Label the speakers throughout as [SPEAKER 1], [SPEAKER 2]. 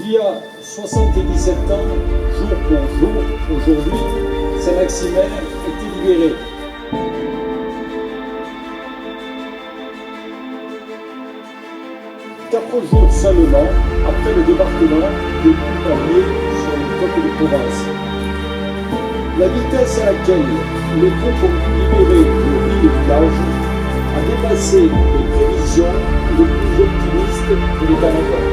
[SPEAKER 1] Il y a 77 ans, jour pour jour, aujourd'hui, Saint-Maximin était libéré. Quatre jours seulement après le débarquement des Coupaliers sur les côtes de Provence. La vitesse à laquelle les troupes ont pu libérer le riz et village a dépassé les prévisions les plus optimistes de l'état-major.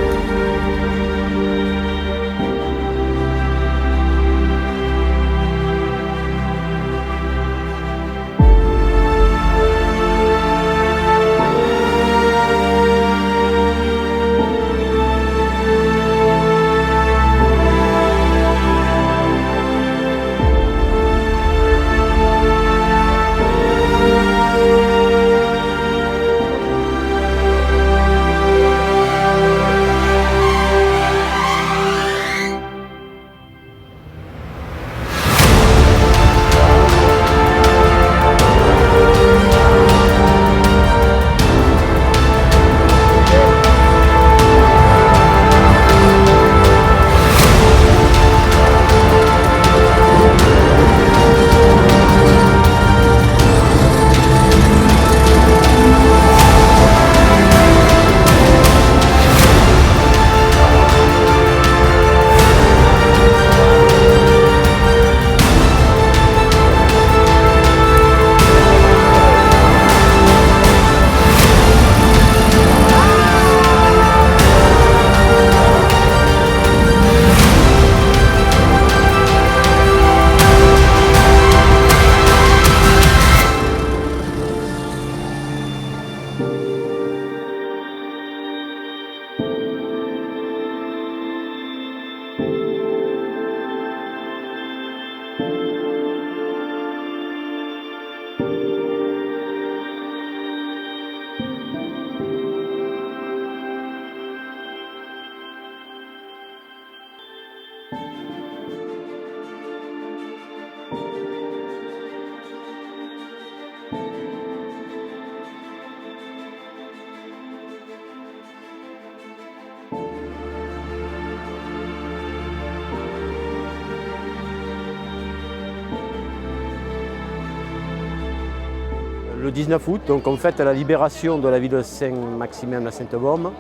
[SPEAKER 2] Le 19 août, donc on fête la libération de la ville de Saint-Maximin-la-Sainte-Baume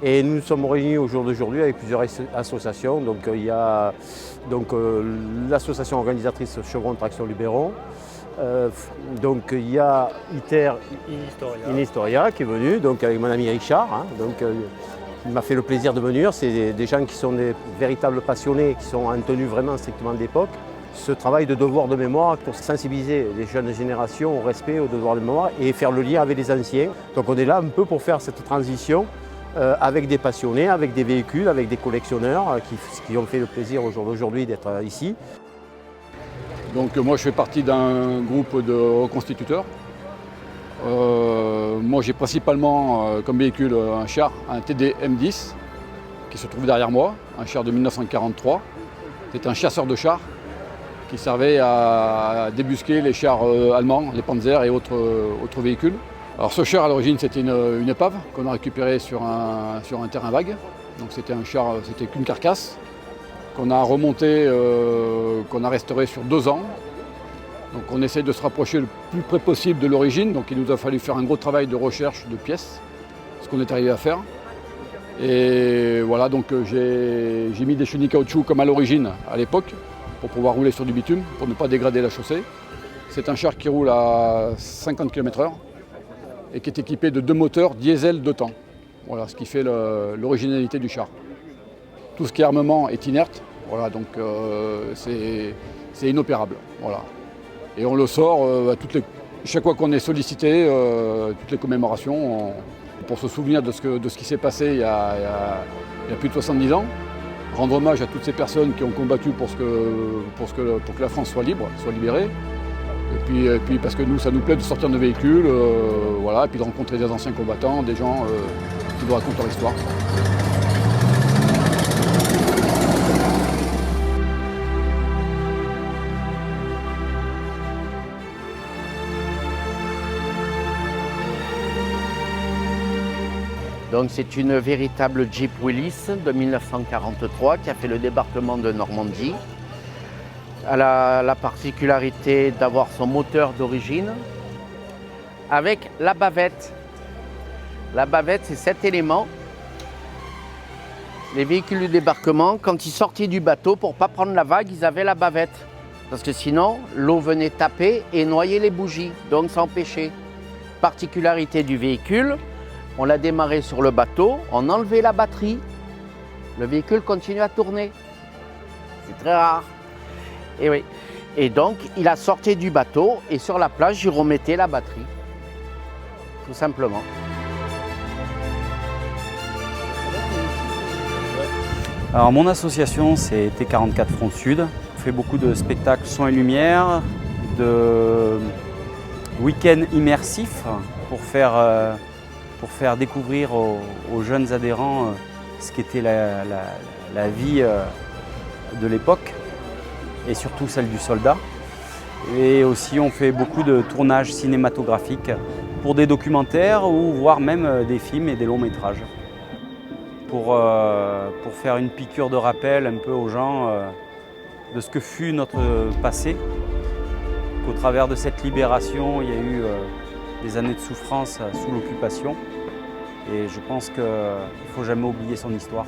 [SPEAKER 2] et nous nous sommes réunis au jour d'aujourd'hui avec plusieurs associations. Donc il y a l'association organisatrice Chevron Traction Luberon. Donc il y a ITER Historia qui est venu, donc avec mon ami Richard. Il m'a fait le plaisir de venir. C'est des gens qui sont des véritables passionnés, qui sont en tenue vraiment strictement d'époque. Ce travail de devoir de mémoire pour sensibiliser les jeunes générations au respect, au devoir de mémoire et faire le lien avec les anciens. Donc on est là un peu pour faire cette transition avec des passionnés, avec des véhicules, avec des collectionneurs qui ont fait le plaisir au jour d'aujourd'hui d'être ici.
[SPEAKER 3] Donc moi je fais partie d'un groupe de reconstituteurs. Moi j'ai principalement comme véhicule un char, un TD M10 qui se trouve derrière moi, un char de 1943. C'est un chasseur de chars qui servait à débusquer les chars allemands, les Panzer et autres véhicules. Alors ce char à l'origine c'était une épave qu'on a récupérée sur un terrain vague. Donc c'était un char, c'était qu'une carcasse qu'on a remonté, qu'on a restauré sur 2 ans. Donc on essaye de se rapprocher le plus près possible de l'origine. Donc il nous a fallu faire un gros travail de recherche de pièces, ce qu'on est arrivé à faire. Et voilà, donc j'ai mis des chenilles caoutchouc comme à l'origine à l'époque, pour pouvoir rouler sur du bitume, pour ne pas dégrader la chaussée. C'est un char qui roule à 50 km/h et qui est équipé de 2 moteurs diesel 2 temps. Voilà ce qui fait l'originalité du char. Tout ce qui est armement est inerte, voilà, donc c'est inopérable. Voilà. Et on le sort chaque fois qu'on est sollicité, toutes les commémorations, pour se souvenir de ce qui s'est passé il y a plus de 70 ans. Rendre hommage à toutes ces personnes qui ont combattu pour que la France soit libre, soit libérée. Et puis parce que nous, ça nous plaît de sortir de véhicules, voilà, et puis de rencontrer des anciens combattants, des gens qui nous racontent leur histoire.
[SPEAKER 4] Donc c'est une véritable Jeep Willys de 1943 qui a fait le débarquement de Normandie. Elle a la particularité d'avoir son moteur d'origine avec la bavette. La bavette, c'est cet élément. Les véhicules de débarquement, quand ils sortaient du bateau, pour ne pas prendre la vague, ils avaient la bavette. Parce que sinon, l'eau venait taper et noyer les bougies, donc ça empêchait. Particularité du véhicule, on l'a démarré sur le bateau, on enlevait la batterie, le véhicule continue à tourner. C'est très rare. Et oui. Et donc, il a sorti du bateau et sur la plage, il remettait la batterie. Tout simplement.
[SPEAKER 5] Alors mon association c'est T44 Front Sud. On fait beaucoup de spectacles son et lumière, de week-ends immersifs pour faire découvrir aux jeunes adhérents ce qu'était la vie de l'époque et surtout celle du soldat. Et aussi on fait beaucoup de tournages cinématographiques pour des documentaires ou voire même des films et des longs métrages. Pour faire une piqûre de rappel un peu aux gens de ce que fut notre passé, qu'au travers de cette libération, il y a eu des années de souffrance sous l'occupation. Et je pense qu'il ne faut jamais oublier son histoire.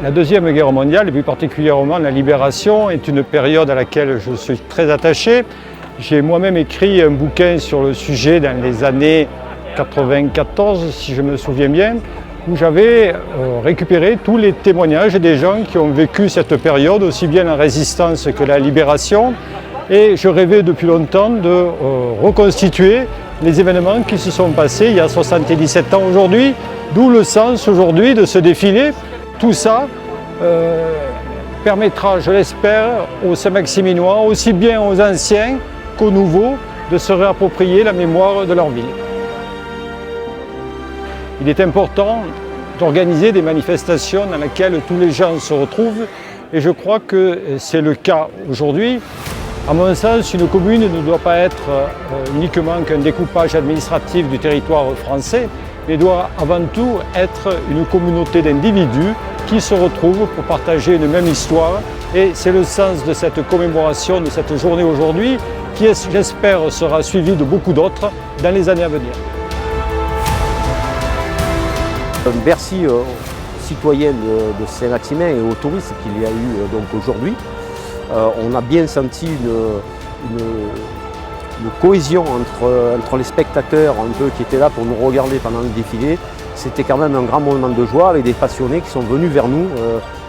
[SPEAKER 1] La Deuxième Guerre mondiale, et plus particulièrement la libération, est une période à laquelle je suis très attaché. J'ai moi-même écrit un bouquin sur le sujet dans les années 94, si je me souviens bien, où j'avais récupéré tous les témoignages des gens qui ont vécu cette période, aussi bien la résistance que la libération. Et je rêvais depuis longtemps de reconstituer les événements qui se sont passés il y a 77 ans aujourd'hui, d'où le sens aujourd'hui de ce défilé. Tout ça permettra, je l'espère, aux Saint-Maximinois, aussi bien aux anciens qu'aux nouveaux, de se réapproprier la mémoire de leur ville. Il est important d'organiser des manifestations dans lesquelles tous les gens se retrouvent et je crois que c'est le cas aujourd'hui. À mon sens, une commune ne doit pas être uniquement qu'un découpage administratif du territoire français, mais doit avant tout être une communauté d'individus qui se retrouvent pour partager une même histoire. Et c'est le sens de cette commémoration, de cette journée aujourd'hui, qui j'espère sera suivie de beaucoup d'autres dans les années à venir.
[SPEAKER 2] Merci aux citoyens de Saint-Maximin et aux touristes qu'il y a eu donc aujourd'hui. On a bien senti une cohésion entre les spectateurs un peu qui étaient là pour nous regarder pendant le défilé. C'était quand même un grand moment de joie avec des passionnés qui sont venus vers nous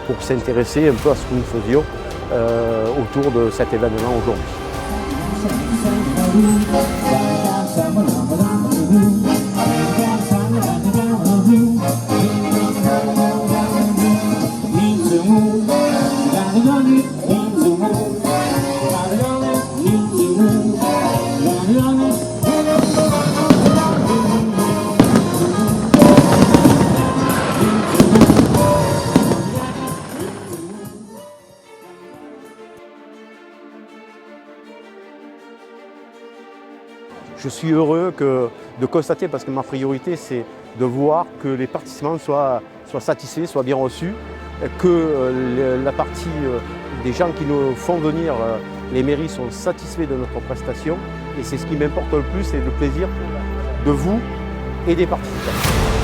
[SPEAKER 2] pour s'intéresser un peu à ce que nous faisions autour de cet événement aujourd'hui. Je suis heureux de constater, parce que ma priorité c'est de voir que les participants soient satisfaits, soient bien reçus, que la partie des gens qui nous font venir, les mairies, sont satisfaits de notre prestation. Et c'est ce qui m'importe le plus, c'est le plaisir de vous et des participants.